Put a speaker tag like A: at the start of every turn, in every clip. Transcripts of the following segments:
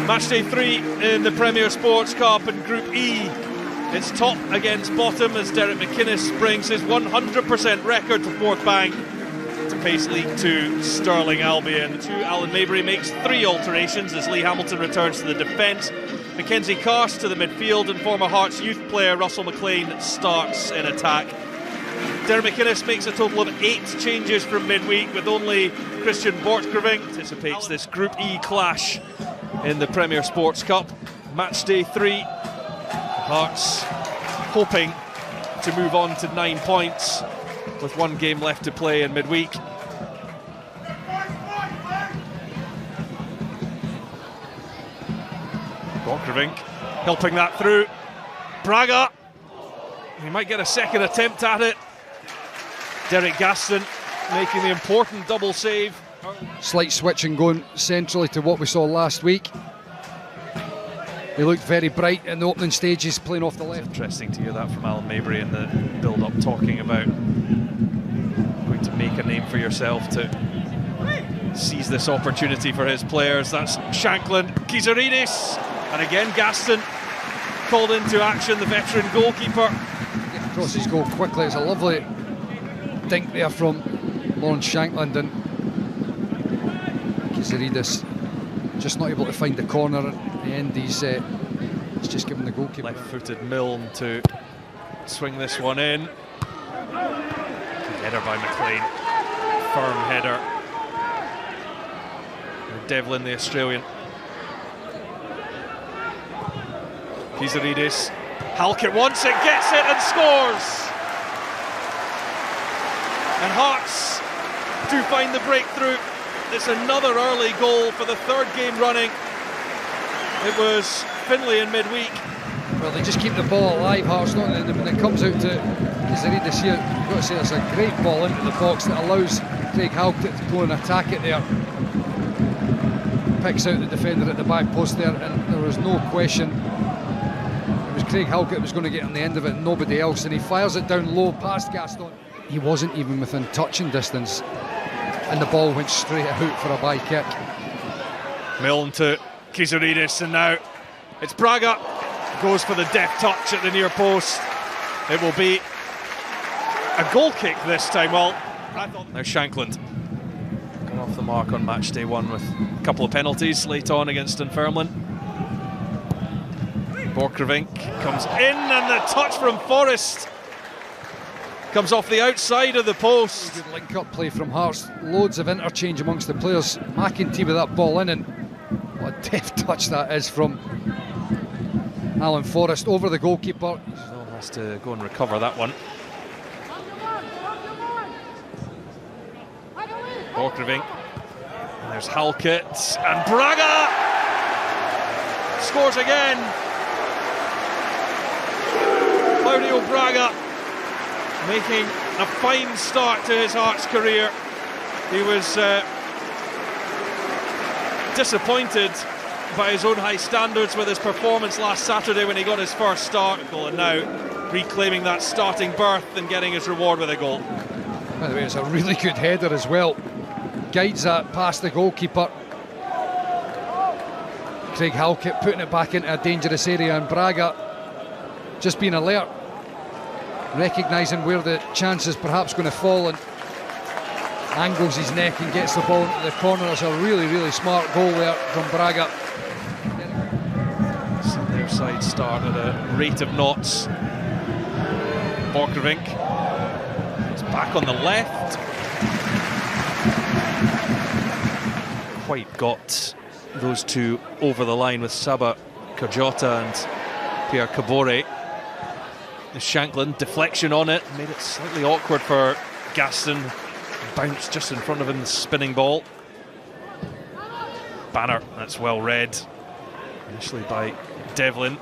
A: Matchday 3 in the Premier Sports Cup in Group E. It's top against bottom as Derek McInnes brings his 100% record for Fourth Bank to face League 2 Stirling Albion. Alan Maybury makes 3 alterations as Lee Hamilton returns to the defence. Mackenzie Karst to the midfield, and former Hearts youth player Russell McLean starts in attack. Derek McInnes makes a total of 8 changes from midweek, with only Christian Borchgrevink. Anticipates this Group E clash in the Premier Sports Cup. Matchday 3. Hearts hoping to move on to 9 points with 1 game left to play in midweek. Borchgrevink helping that through. Braga, he might get a second attempt at it. Derek Gaston making the important double save.
B: Slight switching going centrally to what we saw last week. He looked very bright in the opening stages, playing off the left.
A: Interesting to hear that from Alan Maybury in the build-up, talking about going to make a name for yourself to seize this opportunity for his players. That's Shanklin, Kizaridis, and again Gaston called into action, the veteran goalkeeper.
B: Get across his goal quickly. It's a lovely dink there from Lawrence Shanklin, and Kizaridis just not able to find the corner. At the end, he's just given the goalkeeper.
A: Left-footed Milne to swing this one in. Header by McLean, firm header. And Devlin, the Australian. Kizaridis, Halkett wants it, gets it and scores! And Hearts do find the breakthrough. It's another early goal for the 3rd game running. It was Finlay in midweek.
B: Well, they just keep the ball alive, Hearts, don't they? When it comes out to Kizaridis here, you've got to say it's a great ball into the box that allows Craig Halkett to go and attack it there. Picks out the defender at the back post there, and there was no question it was Craig Halkett that was going to get on the end of it, and nobody else, and he fires it down low past Gaston. He wasn't even within touching distance, and the ball went straight out for a by kick.
A: Milne to Kizaridis, and now it's Braga. Goes for the deft touch at the near post. It will be a goal kick this time. Well, now Shanklin got off the mark on match day 1 with a couple of penalties late on against Dunfermline. Borchgrevink comes in, and the touch from Forrest comes off the outside of the post.
B: Good link-up play from Hearts. Loads of interchange amongst the players. McEntee with that ball in, and what a deft touch that is from Alan Forrest over the goalkeeper.
A: Still has to go and recover that one. Borchgrevink. And there's Halkett, and Braga scores again. Claudio Braga making a fine start to his Hearts career. He was disappointed by his own high standards with his performance last Saturday when he got his first start, and now reclaiming that starting berth and getting his reward with a goal.
B: By the way, it's a really good header as well. Guides that past the goalkeeper. Craig Halkett putting it back into a dangerous area, and Braga just being alert, recognising where the chance is perhaps going to fall, and angles his neck and gets the ball into the corner. It's a really, really smart goal there from Braga.
A: So their side start at a rate of knots. Borchgrevink is back on the left. Quite got those two over the line with Saba Kajota and Pierre Cabore. The Shanklin deflection on it made it slightly awkward for Gaston. Bounced just in front of him, the spinning ball. Banner, that's well read. Initially by Devlin.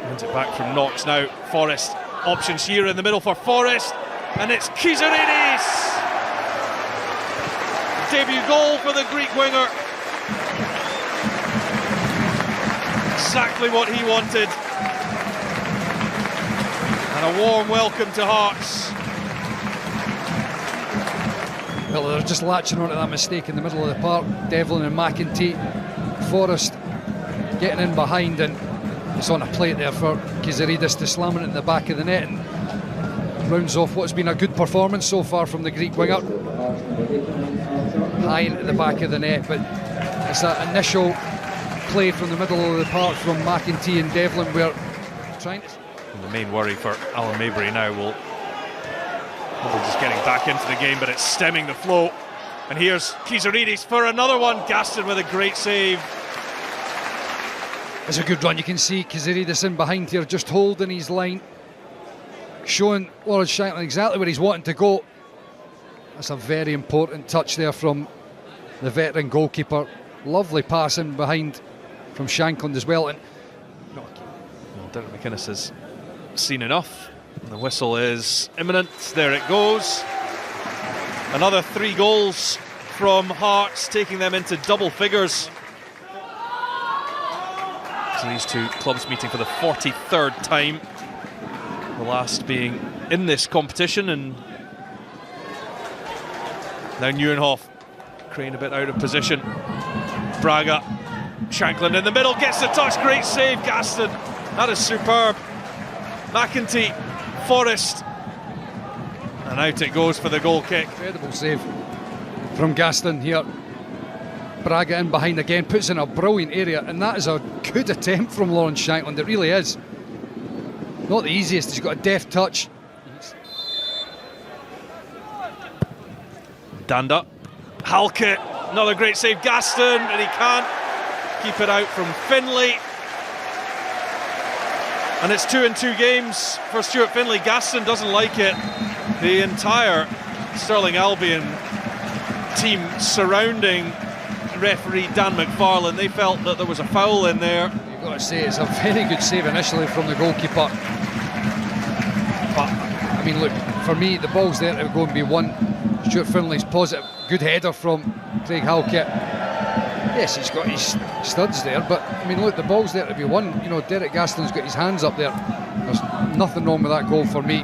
A: Wins it back from Knox now. Forrest, options here in the middle for Forrest. And it's Kizaridis! Debut goal for the Greek winger. Exactly what he wanted. And a warm welcome to Hearts.
B: Well, they're just latching onto that mistake in the middle of the park. Devlin and McEntee. Forrest getting in behind, and it's on a plate there for Kiziridis to slam it in the back of the net, and rounds off what's been a good performance so far from the Greek winger. High into the back of the net, but it's that initial play from the middle of the park from McEntee and Devlin where trying to...
A: And the main worry for Alan Maybury now will probably just getting back into the game, but it's stemming the flow. And here's Kiziridis for another one. Gaston with a great save.
B: It's a good run. You can see Kiziridis in behind here, just holding his line, showing Lawrence Shankland exactly where he's wanting to go. That's a very important touch there from the veteran goalkeeper. Lovely pass in behind from Shankland as well. And
A: Derek McInnes has seen enough. And the whistle is imminent. There it goes. Another 3 goals from Hearts, taking them into double figures. So these two clubs meeting for the 43rd time. The last being in this competition, and now Nieuwenhof. Crane a bit out of position. Braga, Shankland in the middle, gets the touch, great save, Gaston. That is superb. McEntee, Forrest, and out it goes for the goal kick.
B: Incredible save from Gaston here. Braga in behind again, puts in a brilliant area, and that is a good attempt from Lawrence Shankland, it really is. Not the easiest, he's got a deft touch.
A: Danda, Halke, another great save, Gaston, and he can't keep it out from Finlay. And it's 2 in 2 games for Stuart Finlay. Gaston doesn't like it. The entire Stirling Albion team surrounding referee Dan McFarlane, they felt that there was a foul in there.
B: You've got to say it's a very good save initially from the goalkeeper. But, I mean, look, for me, the ball's there to go and be won. Stuart Finlay's positive, good header from Craig Halkett. Yes, he's got his studs there, but I mean, look, the ball's there to be won. You know, Derek Gaston's got his hands up there. There's nothing wrong with that goal for me.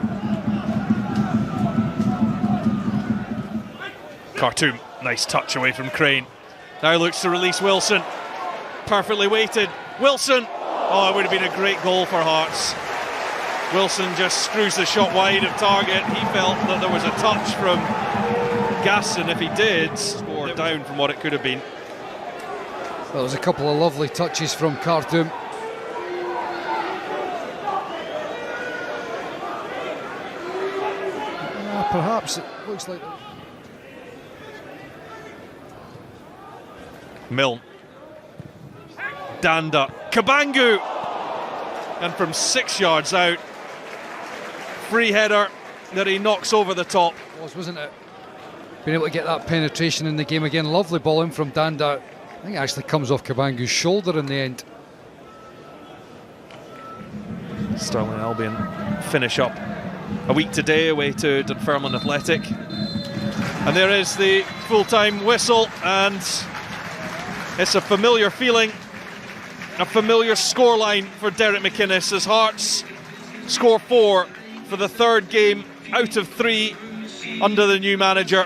A: Khartoum, nice touch away from Crane. Now looks to release Wilson. Perfectly weighted. Wilson! Oh, it would have been a great goal for Hearts. Wilson just screws the shot wide of target. He felt that there was a touch from Gaston. If he did, score down from what it could have been.
B: Well, there's a couple of lovely touches from Khartoum. Perhaps it looks like...
A: Milne. Danda. Kabangu! And from 6 yards out, free header that he knocks over the top.
B: Wasn't it? Being able to get that penetration in the game again. Lovely ball in from Danda. I think it actually comes off Kabangu's shoulder in the end.
A: Stirling Albion finish up a week today away to Dunfermline Athletic. And there is the full-time whistle, and it's a familiar feeling, a familiar scoreline for Derek McInnes as Hearts score 4 for the 3rd game out of 3 under the new manager.